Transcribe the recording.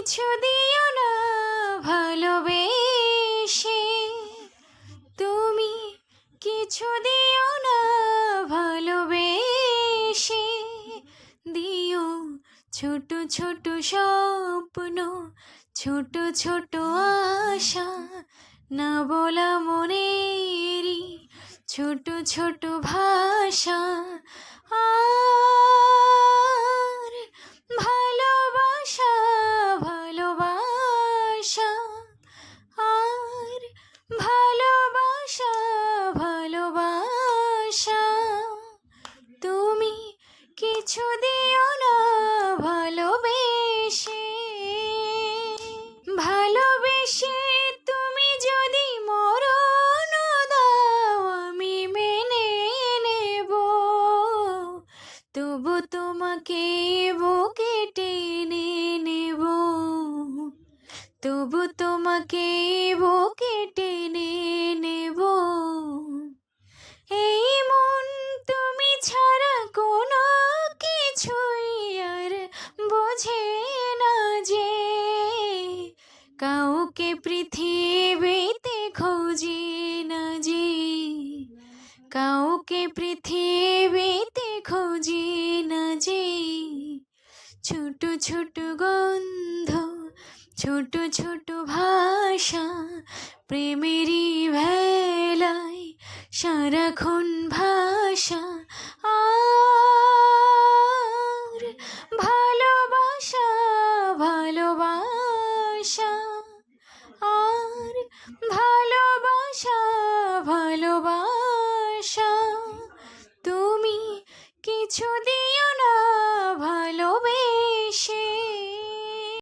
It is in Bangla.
কিছু দিও না ভালোবেসে, তুমি কিছু দিও না ভালোবেসে, দিও ছোট ছোট স্বপ্ন, ছোট ছোট আশা, না বলা মনেরই ছোট ছোট ভাষা। আর ভালোবাসা ভালোবাসা, আর ভালোবাসা ভালোবাসা, তুমি কিছু দিও না ভালোবেসে। ভালোবেসে তুমি যদি মরণ দাও আমি মেনে নেব, তবু তোমাকে বুকে টেনে নেব, তবু তোমাকে বুকে টেনে নেব। এই মন তুমি ছাড়া কোনো কিছুই আর বোঝে না যে, কাউকে পৃথিবীতে খুঁজি না যে, কাউকে পৃথিবীতে খুঁজি না যে। ছোট ছোট গন্ধ, ছোট ছোট ভাষা, প্রেমেরই ভেলায় সারাক্ষণ ভাষা।